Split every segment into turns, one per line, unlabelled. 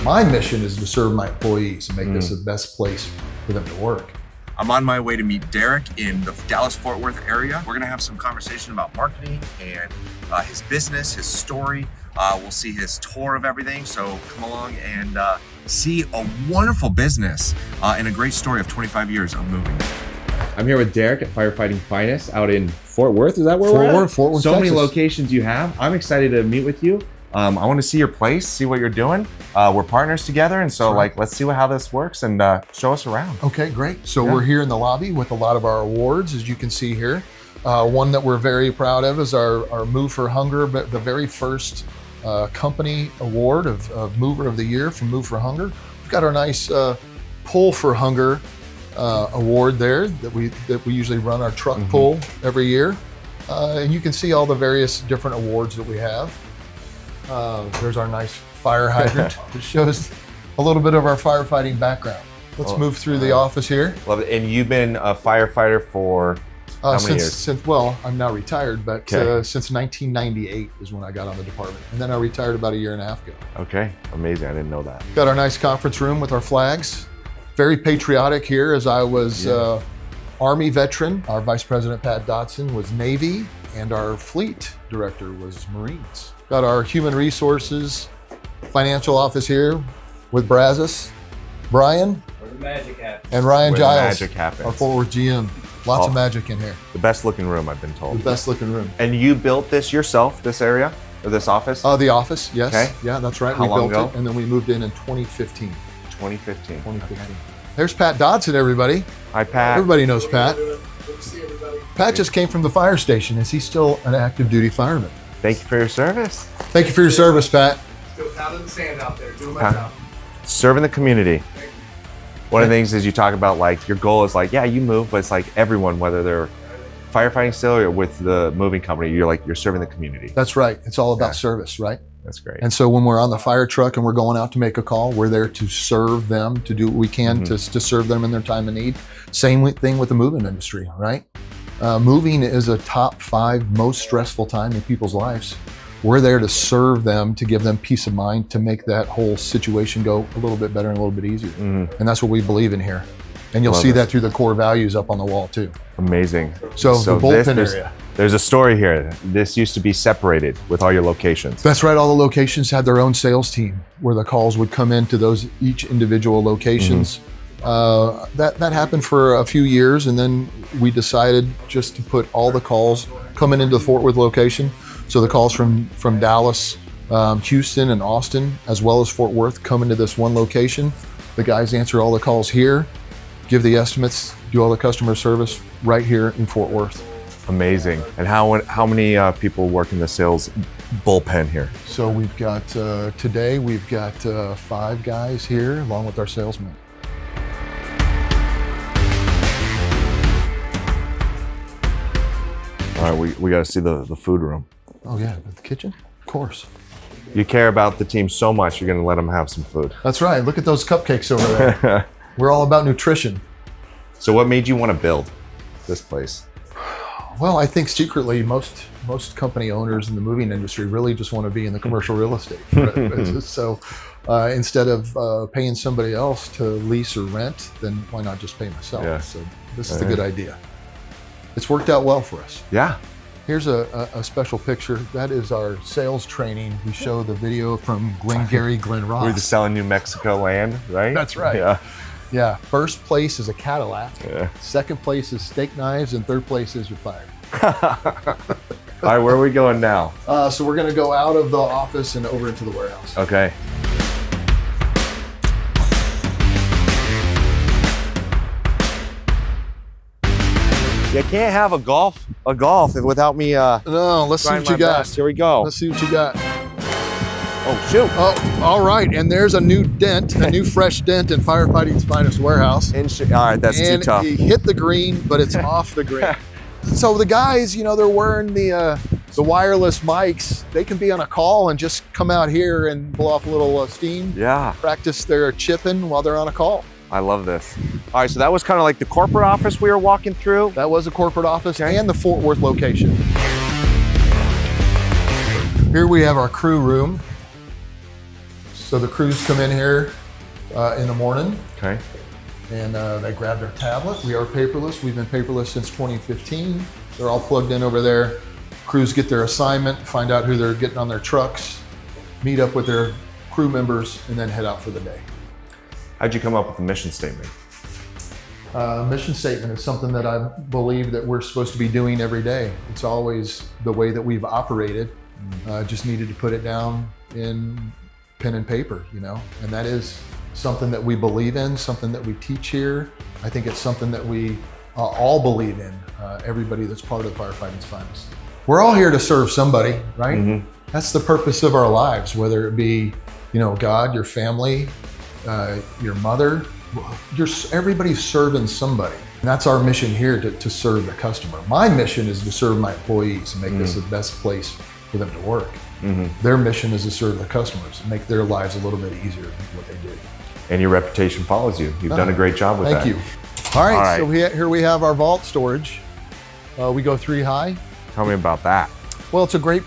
My mission is to serve my employees and make this the best place for them to work.
I'm on my way to meet Derrick in the Dallas-Fort Worth area. We're gonna have some conversation about marketing and his business, his story. We'll see his tour of everything. So come along and see a wonderful business and a great story of 25 years of moving.
I'm here with Derrick at Firefighting Finest out in Fort Worth. Is that where we're at?
Fort Worth,
So
Texas.
many locations you have. I'm excited to meet with you. I want to see your place, see what you're doing. We're partners together, and so let's see how this works and show us around.
Okay, great. So we're here in the lobby with a lot of our awards, as you can see here. One that we're very proud of is our Move for Hunger, but the very first company award of Mover of the Year from Move for Hunger. We've got our nice Pull for Hunger award there that we usually run our truck pull every year. And you can see all the various different awards that we have. There's our nice fire hydrant. It shows a little bit of our firefighting background. Let's move through the office here.
Love it. And you've been a firefighter for how many years?
Well, I'm now retired, but since 1998 is when I got on the department. And then I retired about a year and a half ago.
Okay, amazing. I didn't know that.
Got our nice conference room with our flags. Very patriotic here, as I was Army veteran. Our Vice President, Pat Dotson, was Navy, and our fleet director was Marines. Got our human resources financial office here with Brazos, Brian,
Where the magic happens.
and Ryan
Where the
Giles,
magic happens.
our Fort Worth GM. Lots of magic in here.
The best looking room, I've been
The
told.
best looking room.
And you built this yourself, this area, or this office?
The office, yes.
Okay.
Yeah, that's right.
How
We
long
built
ago?
it, and then we moved in 2015.
2015.
2015. There's Pat Dodson, everybody.
Hi, Pat.
Everybody knows Pat. Pat just came from the fire station. Is he still an active duty fireman?
Thank you for your service.
Thank you for your service, Pat.
Still pounding the sand out there, doing my
Pat.
job.
Serving the community. One of the things is you talk about your goal is you move, but it's everyone, whether they're firefighting still or with the moving company, you're serving the community.
That's right. It's all about service, right?
That's great.
And so when we're on the fire truck and we're going out to make a call, we're there to serve them, to do what we can to serve them in their time of need. Same thing with the moving industry, right? Moving is a top 5 most stressful time in people's lives. We're there to serve them, to give them peace of mind, to make that whole situation go a little bit better and a little bit easier. And that's what we believe in here. And you'll see that through the core values up on the wall too.
Amazing.
So the bullpen area.
There's a story here. This used to be separated with all your locations.
That's right. All the locations had their own sales team where the calls would come into each individual locations. That happened for a few years, and then we decided just to put all the calls coming into the Fort Worth location. So the calls from Dallas, Houston, and Austin, as well as Fort Worth, come into this one location. The guys answer all the calls here, give the estimates, do all the customer service right here in Fort Worth.
Amazing. And how many people work in the sales bullpen here?
So we've got, today we've got 5 guys here along with our salesman.
All right, we got to see the food room.
Oh yeah, the kitchen? Of course.
You care about the team so much, you're going to let them have some food.
That's right. Look at those cupcakes over there. We're all about nutrition.
So what made you want to build this place?
Well, I think secretly most company owners in the moving industry really just want to be in the commercial real estate business. So instead of paying somebody else to lease or rent, then why not just pay myself?
Yeah.
So this is a good idea. It's worked out well for us.
Yeah.
Here's a special picture. That is our sales training. We show the video from Glengarry Glen Ross.
We're just selling New Mexico land, right?
That's right.
Yeah.
Yeah. First place is a Cadillac.
Yeah.
Second place is steak knives, and third place is your fire.
All right, where are we going now?
So we're going to go out of the office and over into the warehouse.
Okay. You can't have a golf without me
No, let's see
trying
what you
my
got.
best. Here we go.
Let's see what you got.
Oh, shoot.
Oh, all right. And there's a new dent, a new fresh dent in Firefighting's Finest warehouse.
All right, that's too tough.
And he hit the green, but it's off the green. So the guys, they're wearing the wireless mics. They can be on a call and just come out here and blow off a little steam.
Yeah,
Practice their chipping while they're on a call.
I love this. All right, so that was kind of like the corporate office we were walking through.
That was a corporate office and the Fort Worth location. Here we have our crew room. So the crews come in here in the morning.
Okay.
And they grab their tablet. We are paperless. We've been paperless since 2015. They're all plugged in over there. Crews get their assignment, find out who they're getting on their trucks, meet up with their crew members, and then head out for the day.
How'd you come up with the mission statement?
Mission statement is something that I believe that we're supposed to be doing every day. It's always the way that we've operated. Just needed to put it down in pen and paper, you know, and that is something that we believe in, something that we teach here. I think it's something that we all believe in, everybody that's part of Firefighting Finest. We're all here to serve somebody, right? Mm-hmm. That's the purpose of our lives, whether it be, you know, God, your family, your mother, everybody's serving somebody. And that's our mission here, to serve the customer. My mission is to serve my employees and make this the best place for them to work. Mm-hmm. Their mission is to serve the customers and make their lives a little bit easier than what they do.
And your reputation follows you. You've done a great job with that.
Thank you. All right. So here we have our vault storage. We go 3 high.
Tell me about that.
Well, it's a great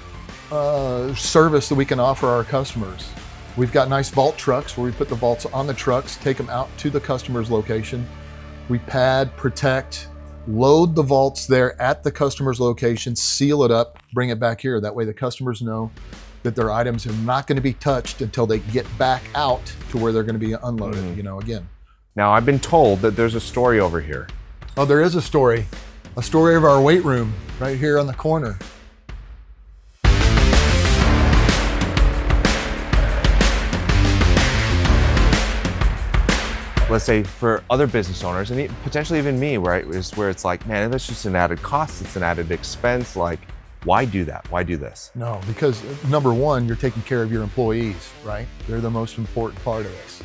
service that we can offer our customers. We've got nice vault trucks where we put the vaults on the trucks, take them out to the customer's location. We pad, protect, load the vaults there at the customer's location, seal it up, bring it back here. That way the customers know that their items are not going to be touched until they get back out to where they're going to be unloaded, you know, again.
Now, I've been told that there's a story over here.
Oh, there is a story of our weight room right here on the corner.
Let's say for other business owners, and potentially even me, right, is where it's like, man, that's just an added cost, it's an added expense. Like, why do that? Why do this?
No, because number one, you're taking care of your employees, right? They're the most important part of this.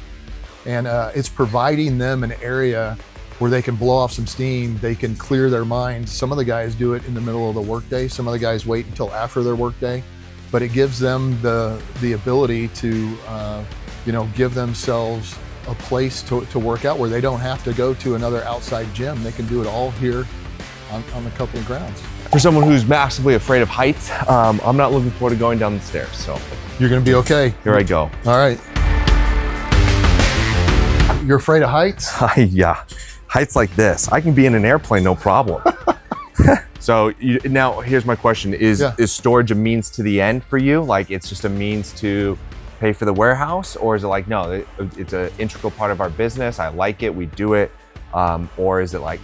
And it's providing them an area where they can blow off some steam, they can clear their minds. Some of the guys do it in the middle of the workday. Some of the guys wait until after their workday, but it gives them the ability to, you know, give themselves a place to work out where they don't have to go to another outside gym. They can do it all here on the company grounds.
For someone who's massively afraid of heights, I'm not looking forward to going down the stairs. So
you're gonna be okay.
Here I go.
All right. You're afraid of heights?
Yeah, heights like this. I can be in an airplane, no problem. So now here's my question. Is storage a means to the end for you? Like it's just a means to pay for the warehouse? Or is it like, no, it's an integral part of our business, I like it, we do it? Or is it like,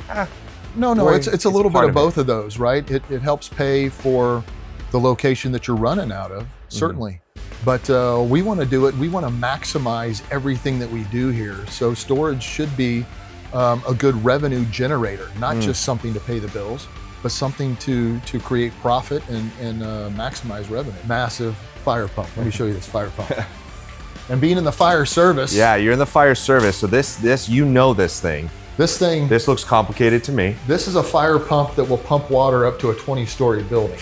No, it's a little bit of both of those, right? It helps pay for the location that you're running out of, certainly. But we want to do it, we want to maximize everything that we do here. So storage should be a good revenue generator, not just something to pay the bills, but something to create profit and maximize revenue. Massive fire pump. Let me show you this fire pump. And being in the fire service.
Yeah, you're in the fire service. So this, you know this thing. This looks complicated to me.
This is a fire pump that will pump water up to a 20-story building.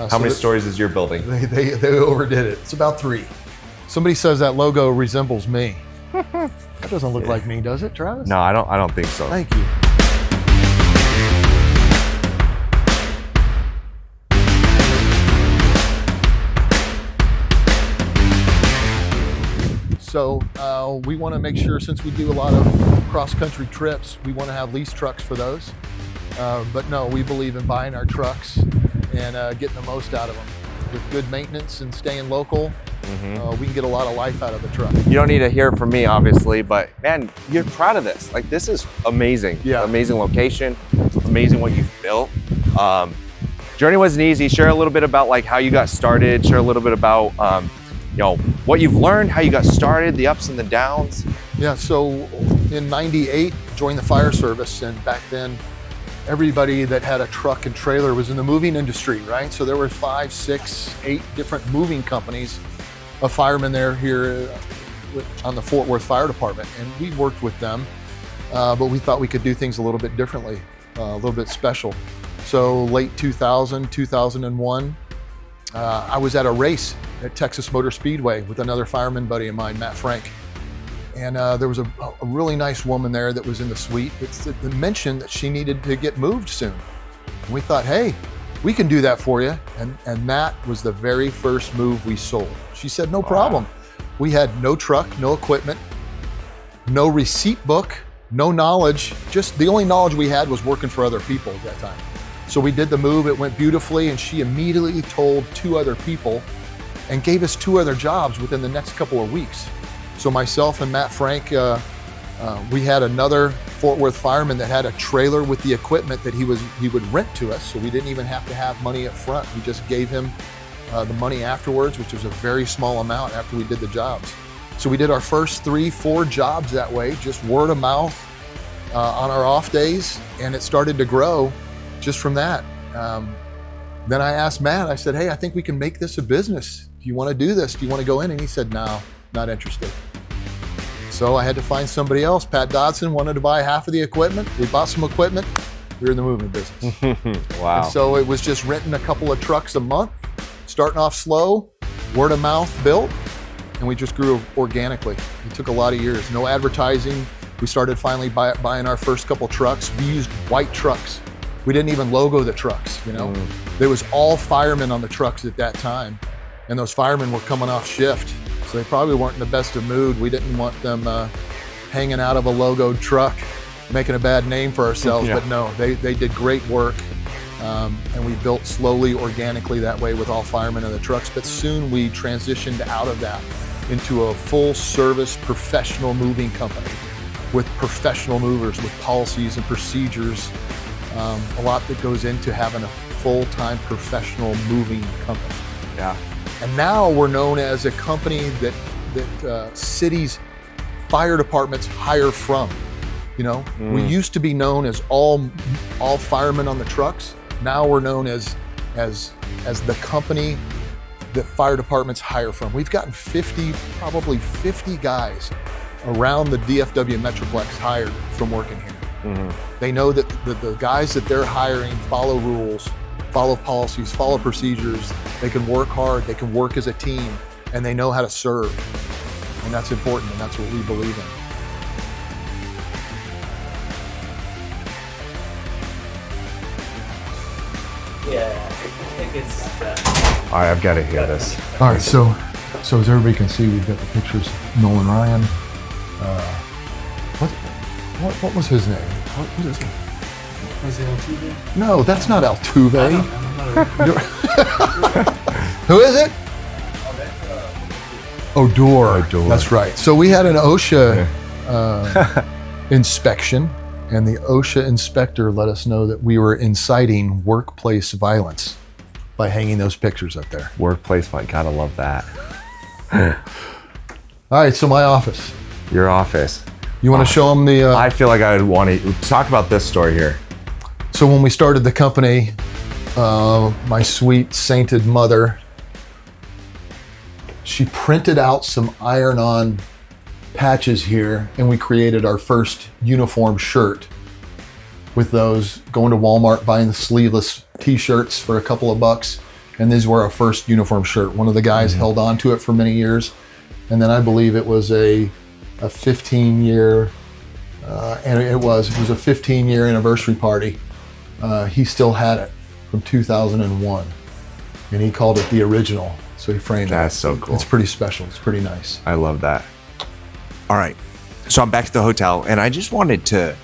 How many stories is your building?
They overdid it. It's about 3. Somebody says that logo resembles me. That doesn't look like me, does it, Travis?
No, I don't think so.
Thank you. So we want to make sure, since we do a lot of cross-country trips, we want to have lease trucks for those. But no, we believe in buying our trucks and getting the most out of them. With good maintenance and staying local, we can get a lot of life out of the truck.
You don't need to hear it from me, obviously, but man, you're proud of this. Like, this is amazing.
Yeah.
Amazing location, amazing what you've built. Journey wasn't easy. Share a little bit about like how you got started. Share a little bit about you know, what you've learned, how you got started, the ups and the downs.
Yeah, so in '98, joined the fire service, and back then, everybody that had a truck and trailer was in the moving industry, right? So there were 5, 6, 8 different moving companies of firemen there here on the Fort Worth Fire Department, and we worked with them, but we thought we could do things a little bit differently, a little bit special. So late 2000, 2001, I was at a race at Texas Motor Speedway with another fireman buddy of mine, Matt Frank. And there was a really nice woman there that was in the suite that mentioned that she needed to get moved soon. And we thought, hey, we can do that for you. And that was the very first move we sold. She said, no problem. We had no truck, no equipment, no receipt book, no knowledge. Just the only knowledge we had was working for other people at that time. So we did the move, it went beautifully, and she immediately told 2 other people and gave us 2 other jobs within the next couple of weeks. So myself and Matt Frank, we had another Fort Worth fireman that had a trailer with the equipment that he would rent to us. So we didn't even have to have money up front. We just gave him the money afterwards, which was a very small amount after we did the jobs. So we did our first 3-4 jobs that way, just word of mouth on our off days, and it started to grow just from that. Then I asked Matt, I said, hey, I think we can make this a business. Do you want to do this? Do you want to go in? And he said, no, not interested. So I had to find somebody else. Pat Dodson wanted to buy half of the equipment. We bought some equipment. We were in the moving business.
Wow.
And so it was just renting a couple of trucks a month, starting off slow, word of mouth built, and we just grew organically. It took a lot of years. No advertising. We started finally buying our first couple trucks. We used white trucks. We didn't even logo the trucks, you know? There was all firemen on the trucks at that time, and those firemen were coming off shift, so they probably weren't in the best of mood. We didn't want them hanging out of a logoed truck, making a bad name for ourselves, but no, they did great work, and we built slowly, organically that way with all firemen in the trucks, but soon we transitioned out of that into a full service professional moving company with professional movers, with policies and procedures, a lot that goes into having a full-time professional moving company.
Yeah.
And now we're known as a company that cities, fire departments hire from. You know, we used to be known as all firemen on the trucks. Now we're known as the company that fire departments hire from. We've gotten probably 50 guys around the DFW Metroplex hired from working here. They know that the guys that they're hiring follow rules, follow policies, follow procedures. They can work hard, they can work as a team, and they know how to serve. And that's important, and that's what we believe in.
Yeah, I think it's
All right, I've got to hear this.
All right, so as everybody can see, we've got the pictures of Nolan Ryan. What was his name? What is it?
Was it Altuve?
No, that's not Altuve.
I don't know.
Who is it? Odor. That's right. So we had an OSHA inspection, and the OSHA inspector let us know that we were inciting workplace violence by hanging those pictures up there.
Workplace fight, gotta love that.
All right, so my office.
Your office.
You want to show them the...
I feel like I would want to talk about this story here.
So when we started the company, my sweet sainted mother, she printed out some iron-on patches here, and we created our first uniform shirt with those, going to Walmart, buying the sleeveless t-shirts for a couple of bucks, and these were our first uniform shirt. One of the guys held on to it for many years, and then I believe it was a 15-year, and it was a 15-year anniversary party. He still had it from 2001, and he called it the original. So he framed it.
That's so cool.
It's pretty special. It's pretty nice.
I love that.
All right, so I'm back at the hotel, and I just wanted to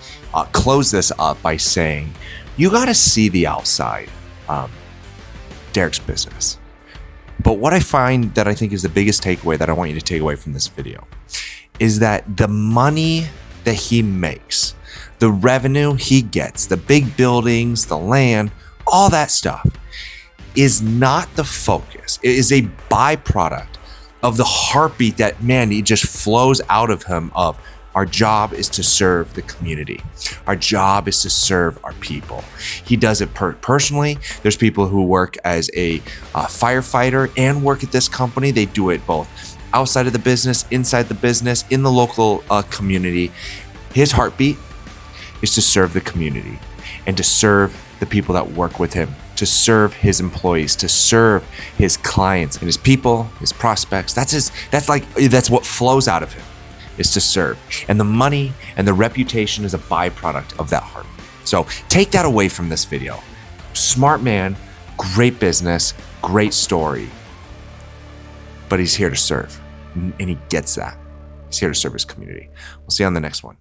close this up by saying, you got to see the outside, Derrick's business. But what I find that I think is the biggest takeaway that I want you to take away from this video is that the money that he makes, the revenue he gets, the big buildings, the land, all that stuff is not the focus. It is a byproduct of the heartbeat that, man, it just flows out of him of our job is to serve the community. Our job is to serve our people. He does it personally. There's people who work as a firefighter and work at this company. They do it both outside of the business, inside the business, in the local community. His heartbeat is to serve the community and to serve the people that work with him, to serve his employees, to serve his clients and his people, his prospects. That's what flows out of him, is to serve. And the money and the reputation is a byproduct of that heart. So take that away from this video. Smart man, great business, great story, but he's here to serve. and he gets that. He's here to serve his community. We'll see you on the next one.